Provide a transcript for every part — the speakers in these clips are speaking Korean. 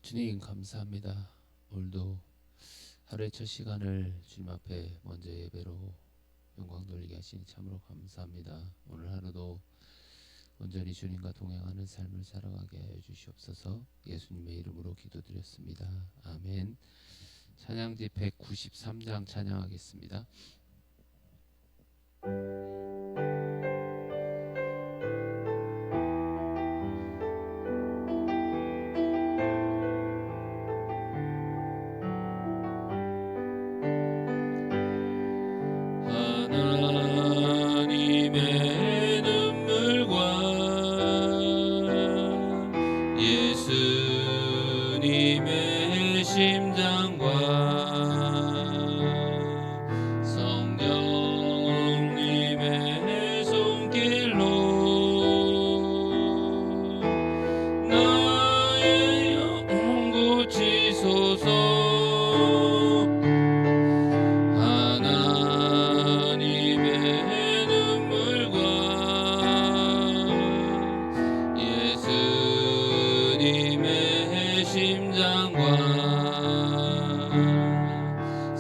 주님 감사합니다. 오늘도 하루의 첫 시간을 주님 앞에 먼저 예배로 영광 돌리게 하시니 참으로 감사합니다. 오늘 하루도 온전히 주님과 동행하는 삶을 살아가게 하여 주시옵소서. 예수님의 이름으로 기도드렸습니다. 아멘. 찬양지 193장 찬양하겠습니다. 하나님의 눈물과 예수님의 심장과 성령님의 손길로 나의 영혼 고치소서.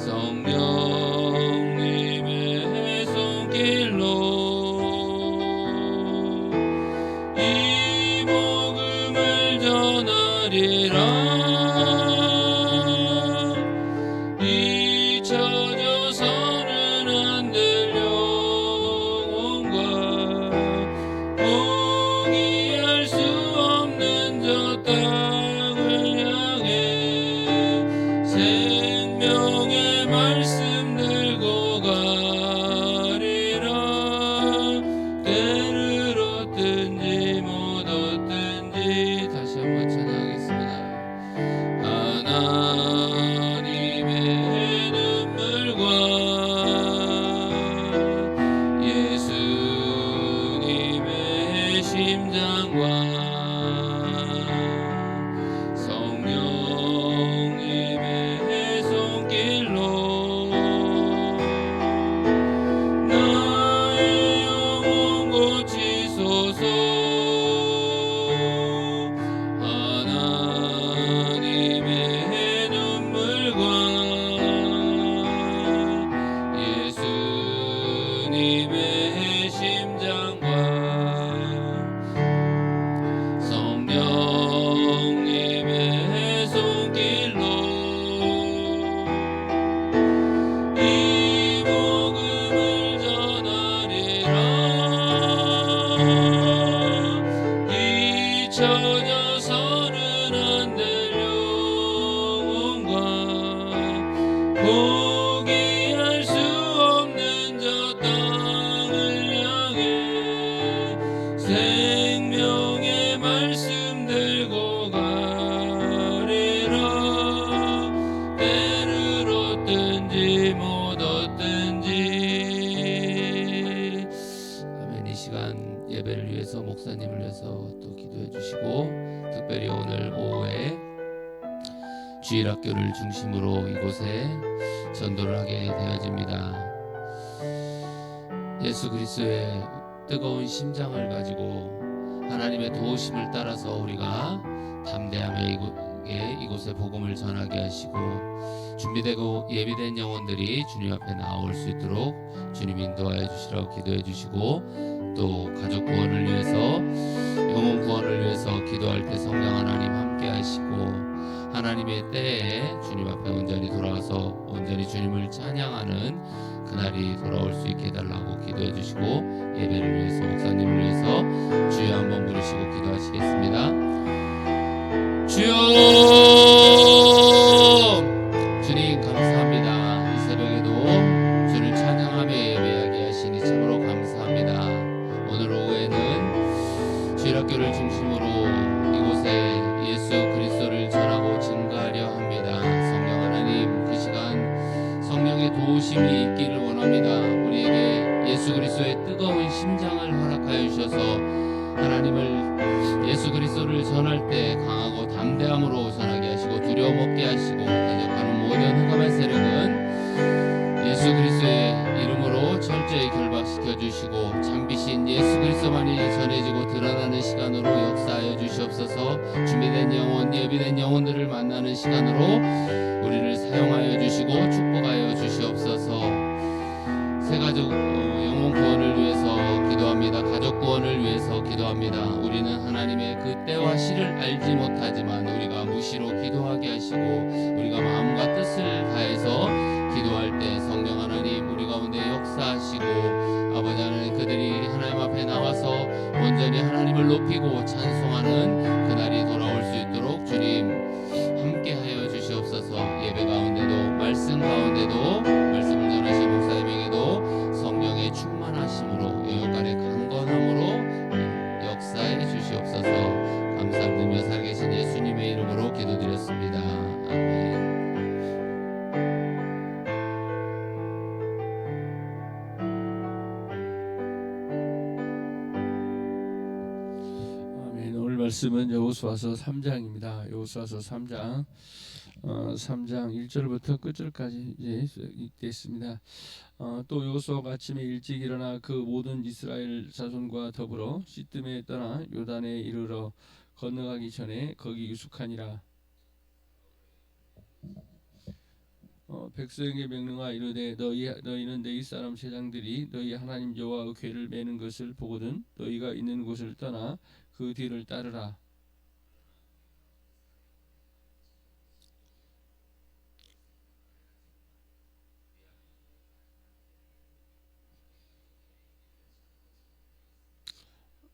성령님의 손길로 이 복음을 전하리라. 잊혀져서는 안 될 영혼과 포기할 수 없는 저 땅을 향해 생명의 말씀 들고 가리라. 때를 얻든지 못 얻든지. 다시 한번 찬양하겠습니다. 하나님의 눈물과 예수님의 심장과 성령님의 손길로 나의 영혼 고치소서. 하나님의 눈물과 예수님의 심장과 성령님의 손길로 이 복음을 전하리라. 잊혀져서는 안 될 영혼과 포기할 수 없는 저 땅을 향해 생명의 말씀 들고 가리라. 때를 얻든지 못 얻든지. 아멘. 이 시간 예배를 위해서, 목사님을 위해서 또 기도해 주시고, 특별히 오늘 오후에 주일학교를 중심으로 이곳에 전도를 하게 되어집니다. 예수 그리스도의 뜨거운 심장을 가지고 하나님의 도우심을 따라서 우리가 담대하며 이곳에 복음을 전하게 하시고, 준비되고 예비된 영혼들이 주님 앞에 나올 수 있도록 주님 인도하여 주시라고 기도해 주시고, 또 가족 구원을 위해서, 영혼 구원을 위해서 기도할 때 성령 하나님 함께 하시고, 하나님의 때에 주님 앞에 온전히 돌아가서 온전히 주님을 찬양하는 그날이 돌아올 수 있게 해달라고 기도해 주시고, 예배를 위해서, 목사님을 위해서 주여 한번 부르시고 기도하시겠습니다. 주여. 주님 감사합니다. 이 새벽에도 주를 찬양하며 예배하게 하시니 참으로 감사합니다. 오늘 오후에는 주일학교를 중심으로 이곳에 예수 그리스도를 전하고 증거하려 합니다. 성령 하나님, 그 시간 성령의 도우심이 있기를 원합니다. 우리에게 예수 그리스도의 뜨거운 심장을 허락하여 주셔서 하나님을, 예수 그리스도를 전할 때 강하고 담대함으로 전하게 하시고, 두려움 없게 하시고, 대적하는 모든 흑암의 세력은 예수 그리스도의 이름으로 철저히 결박시켜 주시고, 참비신 예수 그리스도만이 전해지고 드러나는 시간으로 역사하여 주시옵소서. 준비된 영혼 모든 예비된 영혼들을 만나는 시간으로 우리를 사용하여 주시고 축복하여 주시옵소서. 새가족 영혼 구원을 위해서 기도합니다. 가족 구원을 위해서 기도합니다. 우리는 하나님의 그 때와 시를 알지 못하지만 우리가 무시로 기도하게 하시고 우리가 마음과 뜻을 다해서 기도할 때 성령 하나님 우리 가운데 역사하시고 아버지 하나님 그들이 하나님 앞에 나와서 온전히 하나님을 높이고 찬송하는 그날이 돌아올 수 있도록 주님 함께하여 주시옵소서. 예배 가운데도 말씀 가운데도 말씀을 전하신 목사님에게도 성령의 충만하심으로 여여간의 강건함으로 역사해 주시옵소서. 감사드리며 살아계신 예수님의 이름으로 기도드렸습니다. 아멘. 오늘 말씀은 여호수아서 3장입니다. 여호수아서 3장 3장 1절부터 끝절까지 이제 읽겠습니다. 또 여호수아가 아침에 일찍 일어나 그 모든 이스라엘 자손과 더불어 시뜸에 떠나 요단에 이르러 건너가기 전에 거기 유숙하니라. 백성에게 명령하 이르되 너희는 내 사람 제장들이 너희 하나님 여호와의 궤를 매는 것을 보거든 너희가 있는 곳을 떠나 그 뒤를 따르라.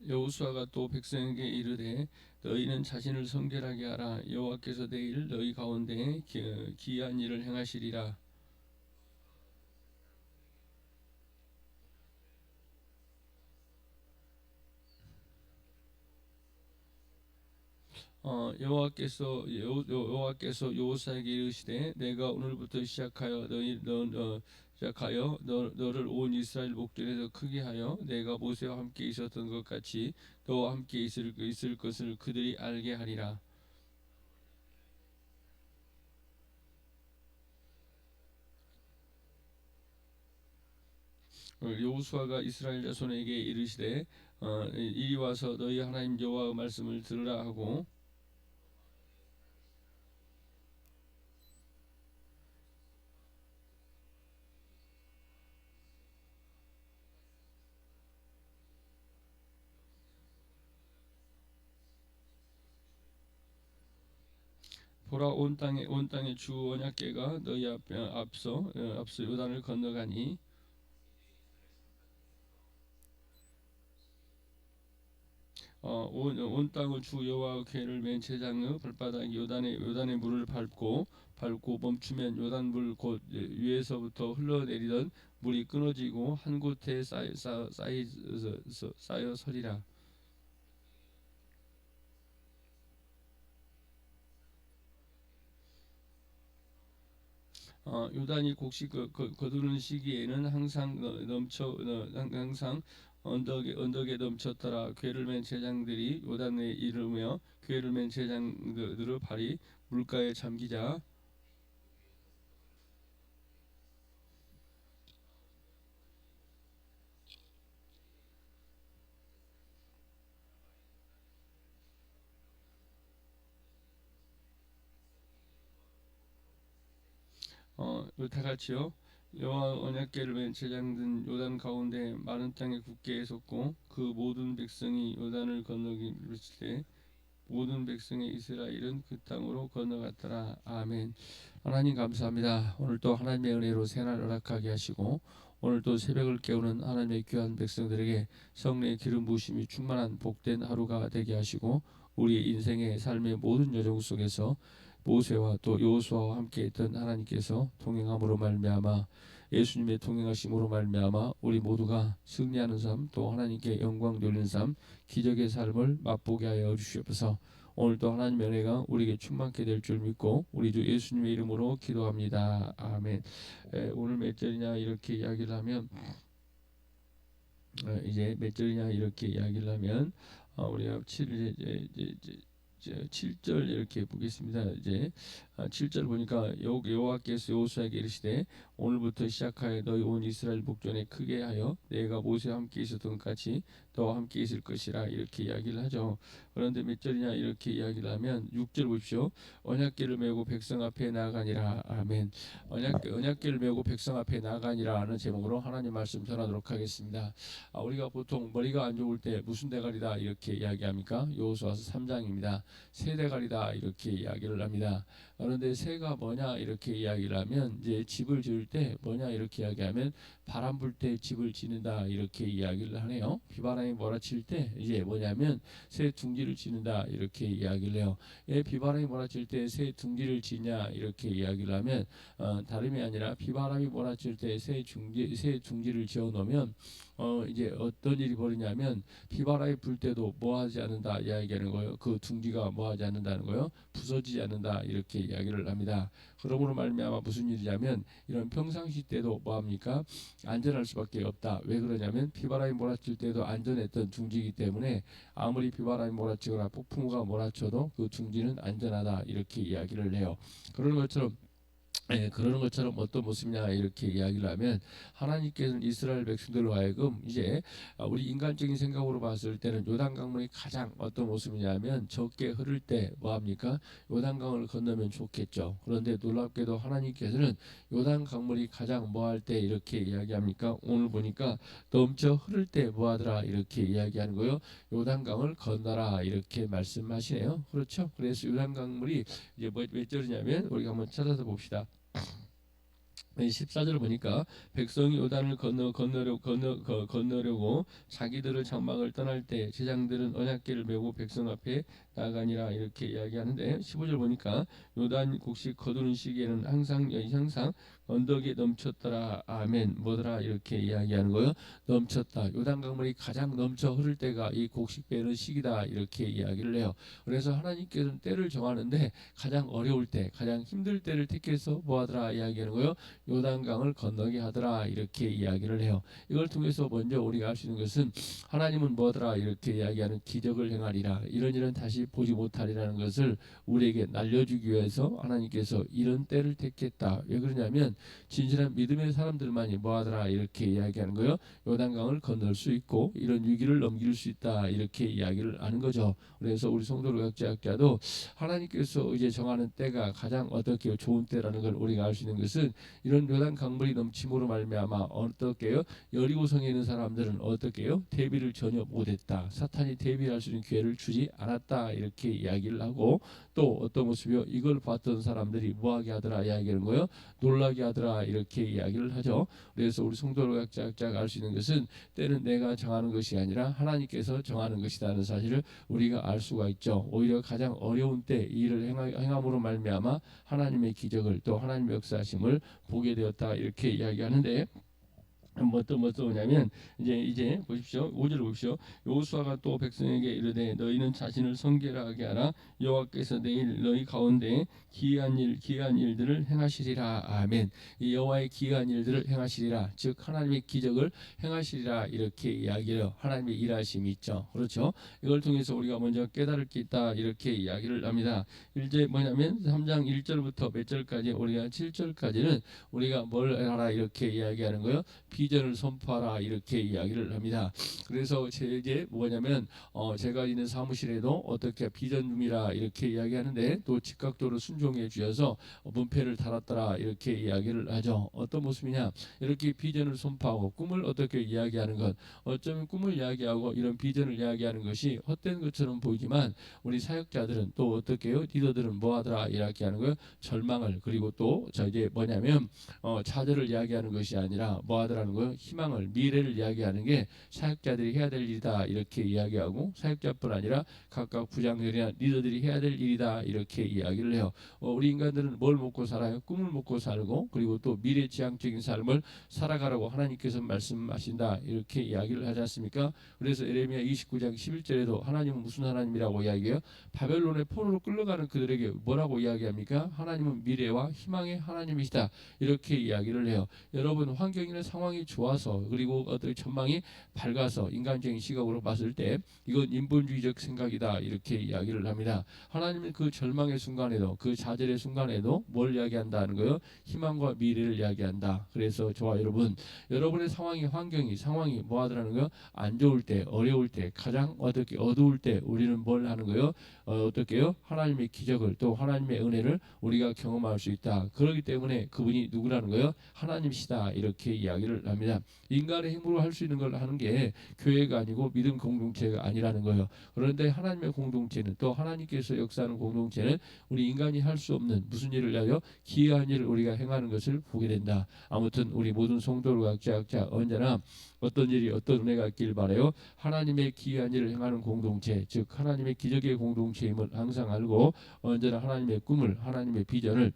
여호수아가 또 백성에게 이르되 너희는 자신을 성결하게 하라. 여호와께서 내일 너희 가운데 기이한 일을 행하시리라. 여호와께서 여호수아에게 이르시되 내가 오늘부터 시작하여 너를 온 이스라엘 목전에서 크게 하여 내가 모세와 함께 있었던 것 같이 너와 함께 있을 것을 그들이 알게 하리라. 여호수아가 이스라엘 자손에게 이르시되 이리 와서 너희 하나님 여호와의 말씀을 들으라 하고 보라 온 땅에 주 언약궤가 너희 앞서 요단을 건너가니 온 땅을 주 여호와의 궤를 맨 제장의 발바닥 요단의 물을 밟고 멈추면 요단 물 곧 위에서부터 흘러내리던 물이 끊어지고 한 곳에 쌓여 서리라. 요단이 곡식 거두는 시기에는 항상 항상 언덕에 넘쳤더라. 궤를 맨 제장들이 요단에 이르며 궤를 맨 제장들의 발이 물가에 잠기자 다 같이요. 여호와 언약궤를 맨 제장든 요단 가운데 마른 땅에 굳게 섰고 그 모든 백성이 요단을 건너기 때 모든 백성의 이스라엘은 그 땅으로 건너갔더라. 아멘. 하나님 감사합니다. 오늘 또 하나님의 은혜로 새날 허락하게 하시고 오늘 또 새벽을 깨우는 하나님의 귀한 백성들에게 성령의 기름 부으심이 충만한 복된 하루가 되게 하시고 우리 인생의 삶의 모든 여정 속에서 모세와 또 여호수아와 함께했던 하나님께서 동행함으로 말미암아 예수님의 동행하심으로 말미암아 우리 모두가 승리하는 삶 또 하나님께 영광 돌리는 삶 기적의 삶을 맛보게 하여 주시옵소서. 오늘도 하나님의 은혜가 우리에게 충만케 될 줄 믿고 우리 주 예수님의 이름으로 기도합니다. 아멘. 오늘 몇 절이냐 이렇게 이야기를 하면 이제 몇 절이냐 이렇게 이야기를 하면 우리가 7절 7절 이렇게 보겠습니다. 이제 7절 보니까 여호와께서 여호수아에게 이르시되 오늘부터 시작하여 너희 온 이스라엘 목전에 크게 하여 내가 모세와 함께 있었던 것 같이 너와 함께 있을 것이라 이렇게 이야기를 하죠. 그런데 몇 절이냐 이렇게 이야기를 하면 6절 보십시오. 언약궤를 메고 백성 앞에 나아가니라. 아멘. 언약궤를 메고 백성 앞에 나아가니라 하는 제목으로 하나님 말씀 전하도록 하겠습니다. 우리가 보통 머리가 안 좋을 때 무슨 대가리다 이렇게 이야기합니까? 여호수아서 3장입니다. 새 대가리다 이렇게 이야기를 합니다. 그런데 새가 뭐냐 이렇게 이야기를 하면 이제 집을 지을 때 뭐냐 이렇게 이야기하면 바람 불 때 집을 지는다 이렇게 이야기를 하네요. 비바람이 몰아칠 때 이제 뭐냐면 새 둥지를 지는다 이렇게 이야기를 해요. 비바람이 몰아칠 때 새 둥지를 지냐 이렇게 이야기를 하면 다름이 아니라 비바람이 몰아칠 때 새 둥지를 지어 놓으면 이제 어떤 일이 벌이냐면 비바람이 불 때도 뭐하지 않는다 이야기하는 거예요. 그 둥지가 뭐하지 않는다는 거예요. 부서지지 않는다 이렇게 이야기를 합니다. 그러므로 말미암아 무슨 일이냐면 이런 평상시 때도 뭐합니까? 안전할 수밖에 없다. 왜 그러냐면 비바람이 몰아칠 때도 안전했던 둥지이기 때문에 아무리 비바람이 몰아치거나 폭풍우가 몰아쳐도 그 둥지는 안전하다 이렇게 이야기를 해요. 그러는 것처럼 어떤 모습이냐 이렇게 이야기를 하면 하나님께서는 이스라엘 백성들로 하여금 이제 우리 인간적인 생각으로 봤을 때는 요단강물이 가장 어떤 모습이냐면 적게 흐를 때 뭐합니까? 요단강을 건너면 좋겠죠. 그런데 놀랍게도 하나님께서는 요단강물이 가장 뭐할 때 이렇게 이야기합니까? 오늘 보니까 넘쳐 흐를 때 뭐하더라 이렇게 이야기하는 거예요. 요단강을 건너라 이렇게 말씀하시네요. 그렇죠? 그래서 요단강물이 이제 몇 절이냐면 우리가 한번 찾아서 봅시다. 14절 보니까 백성이 요단을 건너려고 자기들의 장막을 떠날 때 제장들은 언약궤를 메고 백성 앞에 나가니라 이렇게 이야기하는데 15절 보니까 요단 곡식 거두는 시기에는 항상 언덕에 넘쳤더라. 아멘. 뭐더라 이렇게 이야기하는 거예요. 넘쳤다. 요단 강물이 가장 넘쳐 흐를 때가 이 곡식 베는 시기다 이렇게 이야기를 해요. 그래서 하나님께서는 때를 정하는데 가장 어려울 때 가장 힘들 때를 택해서 뭐하더라 이야기하는 거예요. 요단강을 건너게 하더라 이렇게 이야기를 해요. 이걸 통해서 먼저 우리가 알 수 있는 것은 하나님은 뭐더라 이렇게 이야기하는 기적을 행하리라 이런 다시 보지 못하리라는 것을 우리에게 날려주기 위해서 하나님께서 이런 때를 택했다. 왜 그러냐면 진실한 믿음의 사람들만이 뭐하더라 이렇게 이야기하는 거예요. 요단강을 건널 수 있고 이런 위기를 넘길 수 있다 이렇게 이야기를 하는 거죠. 그래서 우리 성도력학자도 하나님께서 이제 정하는 때가 가장 어떻게 좋은 때라는 걸 우리가 알 수 있는 것은 이런 요단 강물이 넘침으로 말미암아 어떻게요? 여리고성에 있는 사람들은 어떻게요? 대비를 전혀 못했다. 사탄이 대비할 수 있는 기회를 주지 않았다 이렇게 이야기를 하고 또 어떤 모습이요? 이걸 봤던 사람들이 뭐하게 하더라 이야기하는 거예요? 놀라게 하더라 이렇게 이야기를 하죠. 그래서 우리 성도력학자가 알 수 있는 것은 때는 내가 정하는 것이 아니라 하나님께서 정하는 것이라는 사실을 우리가 알 수가 있죠. 오히려 가장 어려운 때 이 일을 행함으로 말미암아 하나님의 기적을 또 하나님의 역사하심을 보게 되었다 이렇게 이야기하는데 어떤 뭐냐면 이제 보십시오. 5절을 보십시오. 여호수아가 또 백성에게 이르되 너희는 자신을 성결하게 하라. 여호와께서 내일 너희 가운데 기이한 일들을 행하시리라. 아멘. 이 여호와의 기이한 일들을 행하시리라. 즉 하나님의 기적을 행하시리라 이렇게 이야기해요. 하나님의 일하심이 있죠. 그렇죠. 이걸 통해서 우리가 먼저 깨달을 게 있다 이렇게 이야기를 합니다. 이제 뭐냐면 3장 1절부터 몇 절까지 우리가 7절까지는 우리가 뭘 하라 이렇게 이야기하는 거예요. 비전을 선포하라 이렇게 이야기를 합니다. 그래서 이제 뭐냐면 제가 있는 사무실에도 어떻게 비전룸이라 이렇게 이야기하는데 또 즉각적으로 순종해 주셔서 문패를 달았더라 이렇게 이야기를 하죠. 어떤 모습이냐 이렇게 비전을 선포하고 꿈을 어떻게 이야기하는 것 어쩌면 꿈을 이야기하고 이런 비전을 이야기하는 것이 헛된 것처럼 보이지만 우리 사역자들은 또 어떻게 해요? 리더들은 뭐하더라 이야기하는 거예요. 절망을 그리고 또 이제 뭐냐면 좌절을 이야기하는 것이 아니라 뭐하더라는 거예요. 희망을 미래를 이야기하는 게 사역자들이 해야 될 일이다 이렇게 이야기하고 사역자뿐 아니라 각각 부장들이나 리더들이 해야 될 일이다 이렇게 이야기를 해요. 우리 인간들은 뭘 먹고 살아요? 꿈을 먹고 살고 그리고 또 미래지향적인 삶을 살아가라고 하나님께서 말씀하신다 이렇게 이야기를 하지 않습니까? 그래서 에레미야 29장 11절에도 하나님은 무슨 하나님이라고 이야기해요? 바벨론의 포로로 끌려가는 그들에게 뭐라고 이야기합니까? 하나님은 미래와 희망의 하나님이시다 이렇게 이야기를 해요. 여러분 환경이나 상황이 상황이 좋아서 그리고 어떤 전망이 밝아서 인간적인 시각으로 봤을 때 이건 인본주의적 생각이다 이렇게 이야기를 합니다. 하나님은 그 절망의 순간에도 그 좌절의 순간에도 뭘 이야기한다는 거예요? 희망과 미래를 이야기한다. 그래서 저와 여러분의 상황이 뭐 하더라는 거예요? 안 좋을 때, 어려울 때, 가장 어떻게 어두울 때 우리는 뭘 하는 거예요? 어떻게요? 하나님의 기적을 또 하나님의 은혜를 우리가 경험할 수 있다. 그렇기 때문에 그분이 누구라는 거예요? 하나님이시다. 이렇게 이야기를 합니다. 인간의 힘으로 할 수 있는 걸 하는 게 교회가 아니고 믿음 공동체가 아니라는 거예요. 그런데 하나님의 공동체는 또 하나님께서 역사하는 공동체는 우리 인간이 할 수 없는 무슨 일을 하여 기이한 일을 우리가 행하는 것을 보게 된다. 아무튼 우리 모든 성도를 각자 언제나 어떤 일이 어떤 은혜가 있길 바라요. 하나님의 기이한 일을 행하는 공동체, 즉 하나님의 기적의 공동체임을 항상 알고 언제나 하나님의 꿈을 하나님의 비전을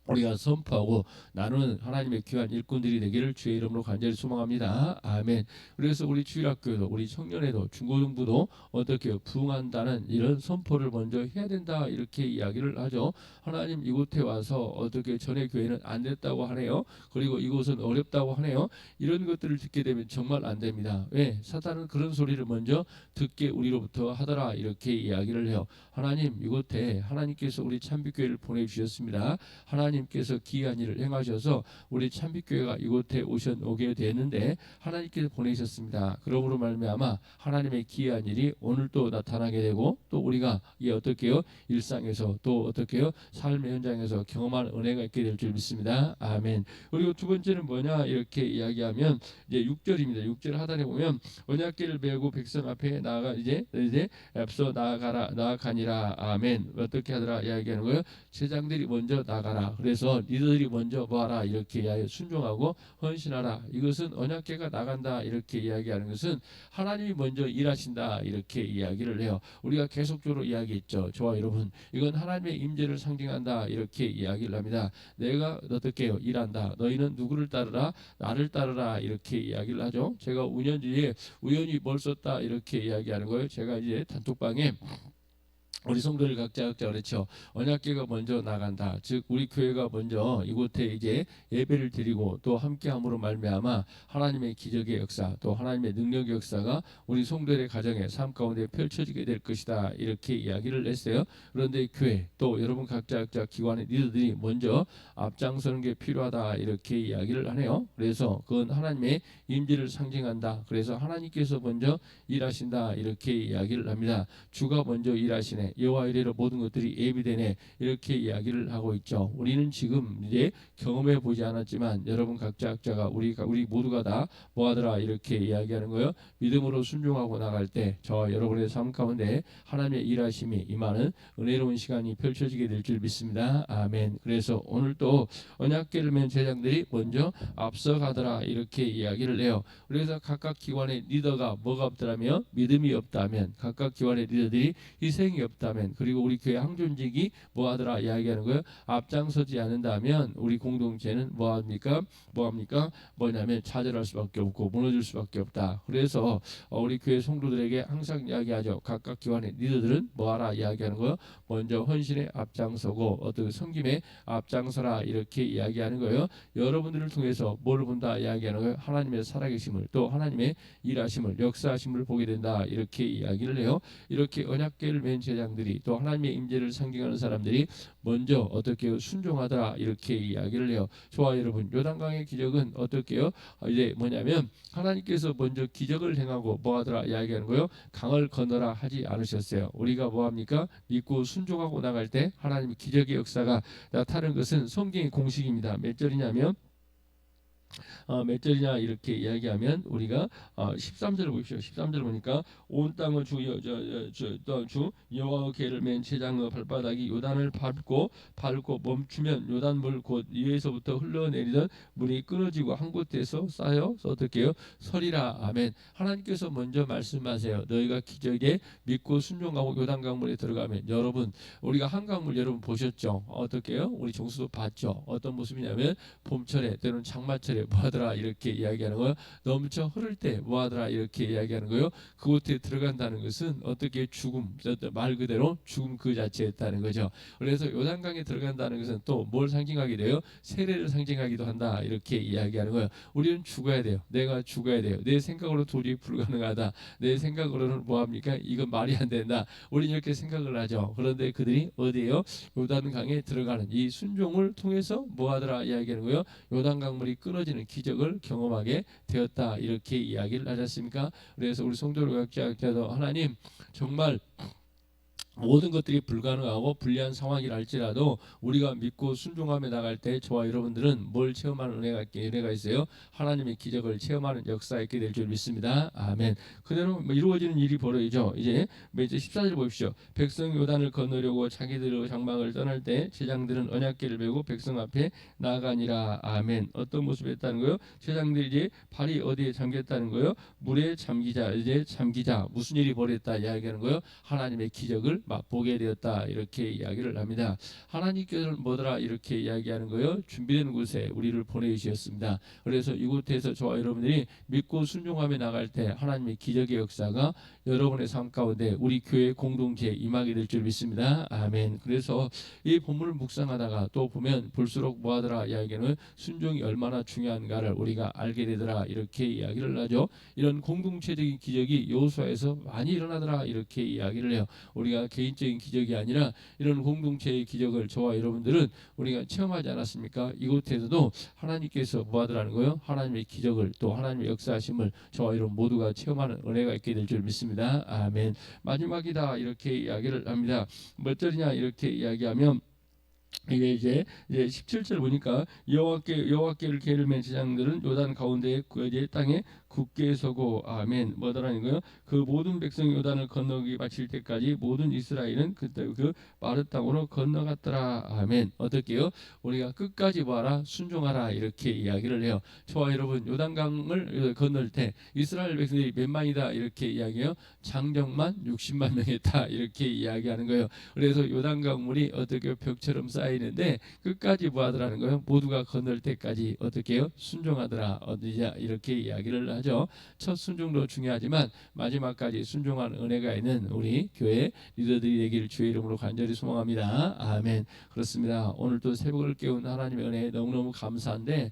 우리가 선포하고 나누는 하나님의 귀한 일꾼들이 되기를 주의 이름으로 간절히 소망합니다. 아멘. 그래서 우리 주일학교도 우리 청년회도 중고등부도 어떻게 부흥한다는 이런 선포를 먼저 해야 된다 이렇게 이야기를 하죠. 하나님 이곳에 와서 어떻게 전에 교회는 안 됐다고 하네요. 그리고 이곳은 어렵다고 하네요. 이런 것들을 듣게 되면 정말 안 됩니다. 왜? 사탄은 그런 소리를 먼저 듣게 우리로부터 하더라 이렇게 이야기를 해요. 하나님 이곳에 하나님께서 우리 참빛교회를 보내주셨습니다. 하나님께서 기이한 일을 행하셔서 우리 참빛교회가 이곳에 오게 되는데 하나님께서 보내셨습니다. 그러므로 말미암아 하나님의 기이한 일이 오늘 또 나타나게 되고 또 우리가 이 어떻게요? 일상에서 또 어떻게요? 삶의 현장에서 경험한 은혜가 있게 될 줄 믿습니다. 아멘. 그리고 두 번째는 뭐냐 이렇게 이야기하면 이제 6절입니다. 6절 하단에 보면 언약궤를 메고 백성 앞에 나아가 이제 앞서 나아가니라. 아멘. 어떻게 하더라 이야기하는 거예요? 제장들이 먼저 나가라. 그래서 니들이 먼저 뭐하라 이렇게 순종하고 헌신하라. 이것은 언약궤가 나간다 이렇게 이야기하는 것은 하나님이 먼저 일하신다 이렇게 이야기를 해요. 우리가 계속적으로 이야기했죠. 저와 여러분 이건 하나님의 임재를 상징한다 이렇게 이야기를 합니다. 내가 어떻게 해요? 일한다. 너희는 누구를 따르라? 나를 따르라 이렇게 이야기를 하죠. 제가 우연히 뭘 썼다 이렇게 이야기하는 거예요. 제가 이제 단톡방에 우리 성도들 각자 그렇죠. 언약궤가 먼저 나간다. 즉 우리 교회가 먼저 이곳에 이제 예배를 드리고 또 함께함으로 말미암아 하나님의 기적의 역사 또 하나님의 능력의 역사가 우리 성도들의 가정에 삶 가운데 펼쳐지게 될 것이다. 이렇게 이야기를 했어요. 그런데 교회 또 여러분 각자 기관의 리더들이 먼저 앞장서는 게 필요하다. 이렇게 이야기를 하네요. 그래서 그건 하나님의 임재를 상징한다. 그래서 하나님께서 먼저 일하신다. 이렇게 이야기를 합니다. 주가 먼저 일하시네. 여호와 이래로 모든 것들이 예비되네 이렇게 이야기를 하고 있죠. 우리는 지금 이제 경험해 보지 않았지만 여러분 각자가 우리 모두가 다 뭐하더라 이렇게 이야기하는 거예요. 믿음으로 순종하고 나갈 때 저와 여러분의 삶 가운데 하나님의 일하심이 임하는 은혜로운 시간이 펼쳐지게 될 줄 믿습니다. 아멘. 그래서 오늘 또 언약궤를 맨 제장들이 먼저 앞서가더라 이렇게 이야기를 해요. 그래서 각각 기관의 리더가 뭐가 없더라면 믿음이 없다면 각각 기관의 리더들이 희생이 없다면 그리고 우리 교회 항존직이 뭐하더라 이야기하는 거예요. 앞장서지 않는다면 우리 공동체는 뭐합니까? 뭐냐면 좌절할 수밖에 없고 무너질 수밖에 없다. 그래서 우리 교회 성도들에게 항상 이야기하죠. 각각 기관의 리더들은 뭐하라 이야기하는 거예요. 먼저 헌신에 앞장서고 어떤 섬김에 앞장서라 이렇게 이야기하는 거예요. 여러분들을 통해서 뭘 본다 이야기하는 거예요. 하나님의 살아계심을 또 하나님의 일하심을 역사하심을 보게 된다 이렇게 이야기를 해요. 이렇게 언약궤를 맨 제장들이 또 하나님의 임재를 상징하는 사람들이 먼저 어떻게 순종하더라 이렇게 이야기를 해요. 저와 여러분 요단강의 기적은 어떻게요? 이제 뭐냐면 하나님께서 먼저 기적을 행하고 뭐하더라 이야기하는 거예요. 강을 건너라 하지 않으셨어요. 우리가 뭐합니까? 믿고 순종하고 나갈 때 하나님의 기적의 역사가 나타나는 것은 성경의 공식입니다. 몇 절이냐면 몇 절이냐 이렇게 이야기하면 우리가 13절을 보십시오. 13절 보니까 온 땅을 주 여호와 궤를 맨 제장의 발바닥이 요단을 밟고 멈추면 요단물 곧 위에서부터 흘러내리던 물이 끊어지고 한 곳에서 쌓여서 어떻게 해요? 서리라. 아멘. 하나님께서 먼저 말씀하세요. 너희가 기적에 믿고 순종하고 요단 강물에 들어가면 여러분 우리가 한강물 여러분 보셨죠? 어떻게 해요? 우리 정수도 봤죠? 어떤 모습이냐면 봄철에 또는 장마철에 때 뭐하더라 이렇게 이야기하는 거예요. 넘쳐 흐를 때 뭐하더라 이렇게 이야기하는 거예요. 그곳에 들어간다는 것은 어떻게 죽음, 말 그대로 죽음 그 자체였다는 거죠. 그래서 요단강에 들어간다는 것은 또 뭘 상징하게 돼요? 세례를 상징하기도 한다 이렇게 이야기하는 거예요. 우리는 죽어야 돼요. 내가 죽어야 돼요. 내 생각으로 도저히 불가능하다. 내 생각으로는 뭐합니까? 이건 말이 안 된다. 우리는 이렇게 생각을 하죠. 그런데 그들이 어디에요? 요단강에 들어가는 이 순종을 통해서 뭐하더라 이야기하는 거예요. 요단강물이 끊어지는 기적을 경험하게 되었다 이렇게 이야기를 하지 않습니까? 그래서 우리 성도들 각자도 하나님 정말 모든 것들이 불가능하고 불리한 상황이라 할지라도 우리가 믿고 순종하며 나갈 때 저와 여러분들은 뭘 체험하는 은혜가 있어요. 하나님의 기적을 체험하는 역사가 있게 될 줄 믿습니다. 아멘. 그대로 이루어지는 일이 벌어지죠. 이제 14절 보십시오. 백성 요단을 건너려고 자기들의 장막을 떠날 때 제장들은 언약궤를 메고 백성 앞에 나아가니라. 아멘. 어떤 모습이었다는 거예요? 제장들이 이제 발이 어디에 잠겼다는 거예요? 물에 잠기자. 무슨 일이 벌어졌다 이야기하는 거예요? 하나님의 기적을 맛보게 되었다 이렇게 이야기를 합니다. 하나님께서는 뭐더라 이렇게 이야기하는 거예요. 준비된 곳에 우리를 보내주셨습니다. 그래서 이곳에서 저와 여러분들이 믿고 순종하며 나갈 때 하나님의 기적의 역사가 여러분의 삶 가운데 우리 교회 공동체에 임하게 될 줄 믿습니다. 아멘. 그래서 이 본문을 묵상하다가 또 보면 볼수록 뭐하더라 이야기는 순종이 얼마나 중요한가를 우리가 알게 되더라 이렇게 이야기를 하죠. 이런 공동체적인 기적이 여호수아에서 많이 일어나더라 이렇게 이야기를 해요. 우리가 개인적인 기적이 아니라 이런 공동체의 기적을 저와 여러분들은 우리가 체험하지 않았습니까? 이곳에서도 하나님께서 뭐하더라는 거예요? 하나님의 기적을 또 하나님의 역사하심을 저와 여러분 모두가 체험하는 은혜가 있게 될 줄 믿습니다. 아멘. 마지막이다 이렇게 이야기를 합니다. 몇 절이냐 이렇게 이야기하면 이게 이제 17절 보니까 여호와께를 게를 맨 제장들은 요단 가운데에 이제 땅에 굳게 서고 아멘. 뭐더라는 거예요? 그 모든 백성이 요단을 건너기 마칠 때까지 모든 이스라엘은 그때 그 마르 땅으로 건너갔더라. 아멘. 어떻게요? 우리가 끝까지 봐라 순종하라 이렇게 이야기를 해요. 저와 여러분 요단강을 건널 때 이스라엘 백성들이 몇 만이다 이렇게 이야기해요. 장정만 60만 명이다 이렇게 이야기하는 거예요. 그래서 요단강 물이 어떻게 벽처럼 쌓이는데 끝까지 뭐하더라는 거예요? 모두가 건널 때까지 어떻게 해요? 순종하더라. 어디냐 이렇게 이야기를 하죠. 첫 순종도 중요하지만 마지막까지 순종한 은혜가 있는 우리 교회 리더들이 되기를 주의 이름으로 간절히 소망합니다. 아멘. 그렇습니다. 오늘 또 새벽을 깨운 하나님의 은혜 너무너무 감사한데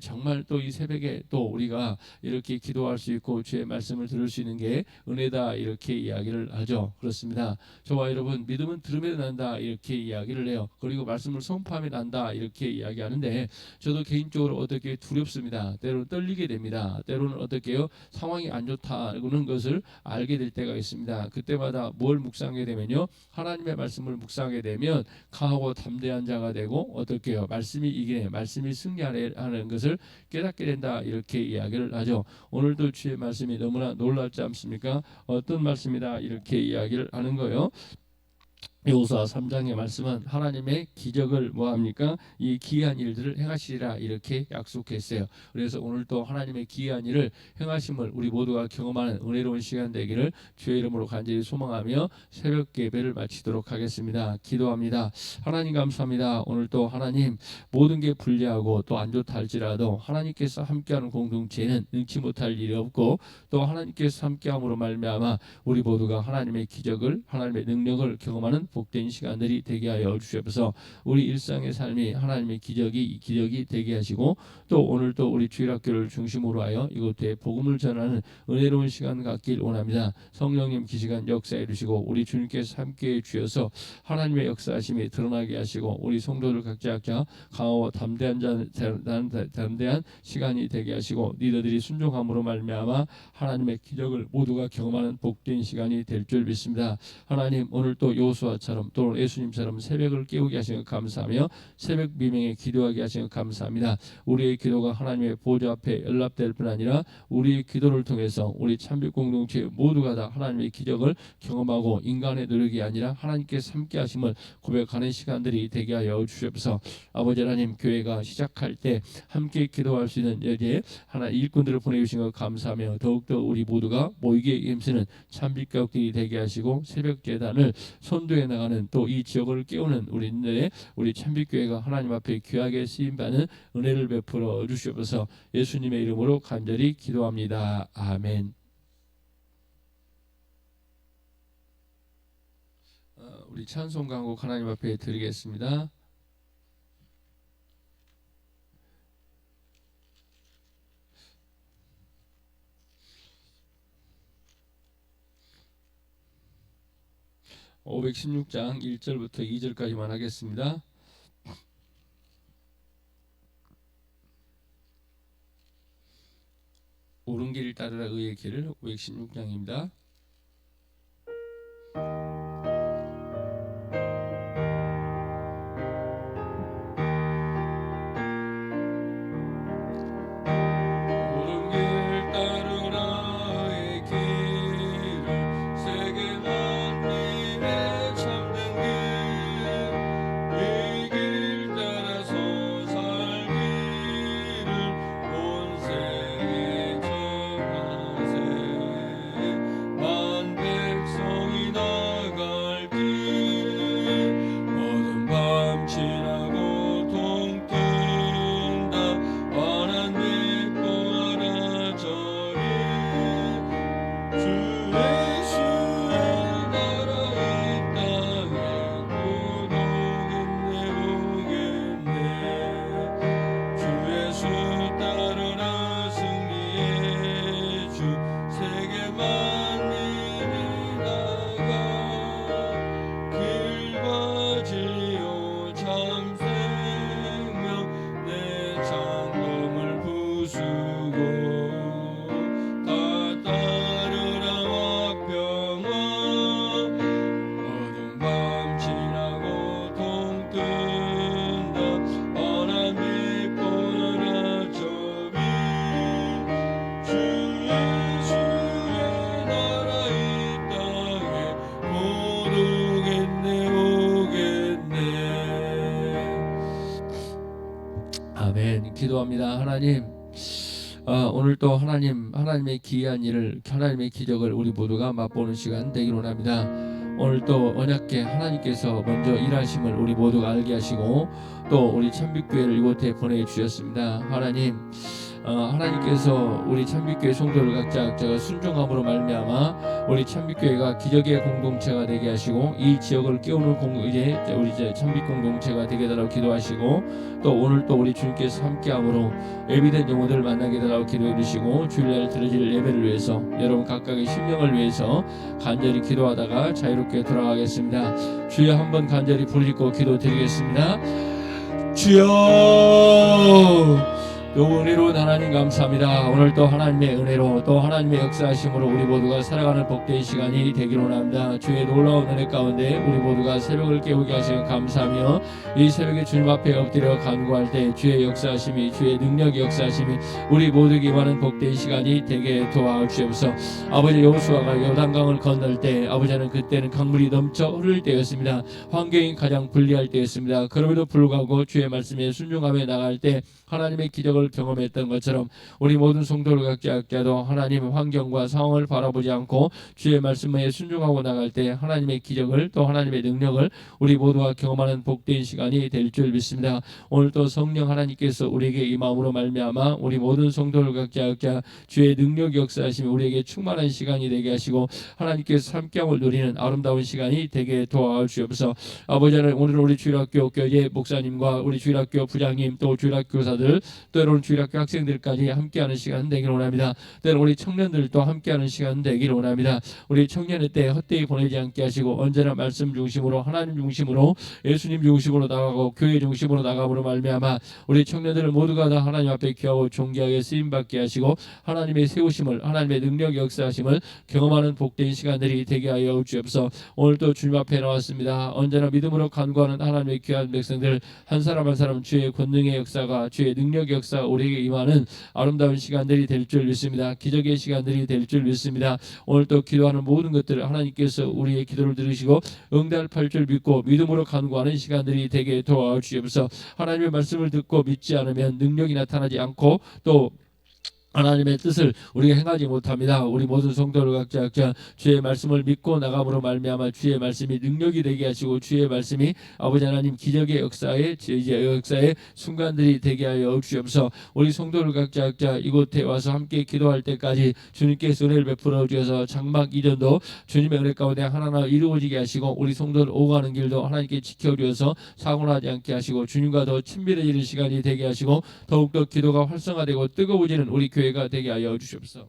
정말 또 이 새벽에 또 우리가 이렇게 기도할 수 있고 주의 말씀을 들을 수 있는 게 은혜다 이렇게 이야기를 하죠. 그렇습니다. 저와 여러분 믿음은 들음에 난다 이렇게 이야기를 해요. 그리고 말씀을 선포하며 난다 이렇게 이야기하는데 저도 개인적으로 어떻게 두렵습니다. 때로는 떨리게 됩니다. 때로는 어떻게 해요? 상황이 안 좋다는 것을 알게 될 때가 있습니다. 그때마다 뭘 묵상하게 되면요. 하나님의 말씀을 묵상하게 되면 강하고 담대한 자가 되고 어떻게 해요? 말씀이 이기네. 말씀이 승리하는 것을 깨닫게 된다. 이렇게 이야기를 하죠. 오늘도 주의 말씀이 너무나 놀랍지 않습니까? 어떤 말씀이다. 이렇게 이야기를 하는 거예요. 여호수아 3장의 말씀은 하나님의 기적을 뭐합니까? 이 기이한 일들을 행하시리라 이렇게 약속했어요. 그래서 오늘 또 하나님의 기이한 일을 행하심을 우리 모두가 경험하는 은혜로운 시간 되기를 주의 이름으로 간절히 소망하며 새벽 예배를 마치도록 하겠습니다. 기도합니다. 하나님 감사합니다. 오늘 또 하나님 모든 게 불리하고 또 안 좋다 할지라도 하나님께서 함께하는 공동체에는 능치 못할 일이 없고 또 하나님께서 함께함으로 말미암아 우리 모두가 하나님의 기적을 하나님의 능력을 경험하는 복된 시간들이 되게 하여 주시옵소서. 우리 일상의 삶이 하나님의 기적이 되게 하시고 또 오늘 또 우리 주일학교를 중심으로 하여 이곳에 복음을 전하는 은혜로운 시간 갖길 원합니다. 성령님 그 시간 역사해 주시고 우리 주님께서 함께해 주셔서 하나님의 역사하심이 드러나게 하시고 우리 성도들 각자 강하고 담대한 시간이 되게 하시고 리더들이 순종함으로 말미암아 하나님의 기적을 모두가 경험하는 복된 시간이 될 줄 믿습니다. 하나님 오늘 또 여호수아처럼 또 예수님처럼 새벽을 깨우게 하신 것 감사하며 새벽 미명에 기도하게 하신 것 감사합니다. 우리의 기도가 하나님의 보좌 앞에 연락될 뿐 아니라 우리의 기도를 통해서 우리 참빛 공동체 모두가 다 하나님의 기적을 경험하고 인간의 노력이 아니라 하나님께서 함께 하심을 고백하는 시간들이 되게 하여 주시옵소서. 아버지 하나님 교회가 시작할 때 함께 기도할 수 있는 여기에 하나님 일꾼들을 보내주신 것 감사하며 더욱더 우리 모두가 모이기에 힘쓰는 참빛 가족들이 되게 하시고 새벽 제단을 선도해 세워나가는 또 이 지역을 깨우는 우리 참빛교회가 하나님 앞에 귀하게 쓰임받는 은혜를 베풀어 주시옵소서. 예수님의 이름으로 간절히 기도합니다. 아멘. 우리 찬송 강곡 하나님 앞에 드리겠습니다. (516장) 1절부터 2절까지만 하겠습니다. 옳은 길 따르라 의의 길. 516장입니다. 아멘. 기도합니다. 하나님, 오늘 또 하나님의 기이한 일을, 하나님의 기적을 우리 모두가 맛보는 시간 되기를 원합니다. 오늘 또 언약궤 하나님께서 먼저 일하심을 우리 모두가 알게 하시고 또 우리 참빛교회를 이곳에 보내주셨습니다. 하나님, 하나님께서 우리 참빛교회 성도를 각자가 순종함으로 말미암아 우리 참빛교회가 기적의 공동체가 되게 하시고 이 지역을 깨우는 이제 우리 참빛 공동체가 되게 달라고 기도하시고 또 오늘 또 우리 주님께서 함께함으로 예비된 영혼들을 만나게 달라고 기도해 주시고 주일날 드려질 예배를 위해서 여러분 각각의 심령을 위해서 간절히 기도하다가 자유롭게 돌아가겠습니다. 주여 한번 간절히 부르짖고 기도드리겠습니다. 주여, 또 은혜로운 하나님 감사합니다. 오늘 또 하나님의 은혜로 또 하나님의 역사하심으로 우리 모두가 살아가는 복된 시간이 되기를 원합니다. 주의 놀라운 은혜 가운데 우리 모두가 새벽을 깨우게 하시는 감사하며 이 새벽에 주님 앞에 엎드려 간구할 때 주의 역사하심이, 주의 능력의 역사하심이 우리 모두에게 임하는 복된 시간이 되게 도와주옵소서. 아버지, 여호수아가 요단강을 건널 때 아버지는 그때는 강물이 넘쳐 흐를 때였습니다. 환경이 가장 불리할 때였습니다. 그럼에도 불구하고 주의 말씀에 순종하며 나갈 때 하나님의 기적을 경험했던 것처럼 우리 모든 성도를 각자도 하나님 환경과 상황을 바라보지 않고 주의 말씀에 순종하고 나갈 때 하나님의 기적을 또 하나님의 능력을 우리 모두가 경험하는 복된 시간이 될 줄 믿습니다. 오늘 또 성령 하나님께서 우리에게 이 마음으로 말미암아 우리 모든 성도를 각자 주의 능력 역사하시며 우리에게 충만한 시간이 되게 하시고 하나님께서 함께함을 누리는 아름다운 시간이 되게 도와주옵소서. 아버지는 오늘 우리 주일학교 교회 목사님과 우리 주일학교 부장님 또 주일학교 교사들 때로는 주일학교 학생들까지 함께하는 시간 되기를 원합니다. 때로는 우리 청년들도 함께하는 시간 되기를 원합니다. 우리 청년의 때 헛되이 보내지 않게 하시고 언제나 말씀 중심으로 하나님 중심으로 예수님 중심으로 나가고 교회 중심으로 나감으로 말미암아 우리 청년들을 모두가 다 하나님 앞에 귀하고 존귀하게 쓰임받게 하시고 하나님의 세우심을, 하나님의 능력 역사하심을 경험하는 복된 시간들이 되게 하여 주옵소서. 오늘도 주님 앞에 나왔습니다. 언제나 믿음으로 간구하는 하나님의 귀한 백성들 한 사람 한 사람 주의 권능의 역사가, 주의 능력 역사가 우리에게 임하는 아름다운 시간들이 될 줄 믿습니다. 기적의 시간들이 될 줄 믿습니다. 오늘 또 기도하는 모든 것들을 하나님께서 우리의 기도를 들으시고 응답할 줄 믿고 믿음으로 간구하는 시간들이 되게 도와주옵소서. 하나님의 말씀을 듣고 믿지 않으면 능력이 나타나지 않고 또 하나님의 뜻을 우리가 행하지 못합니다. 우리 모든 성도들 각자 주의 말씀을 믿고 나감으로 말미암아 주의 말씀이 능력이 되게 하시고 주의 말씀이 아버지 하나님 기적의 역사의 순간들이 되게 하여 주옵소서. 우리 성도들 각자 이곳에 와서 함께 기도할 때까지 주님께서 은혜를 베풀어 주셔서 장막 이전도 주님의 은혜 가운데 하나하나 이루어지게 하시고 우리 성도들 오가는 길도 하나님께 지켜주셔서 사고나지 않게 하시고 주님과 더 친밀해지는 시간이 되게 하시고 더욱더 기도가 활성화되고 뜨거워지는 우리 교회가 되게 하여 주시옵소서.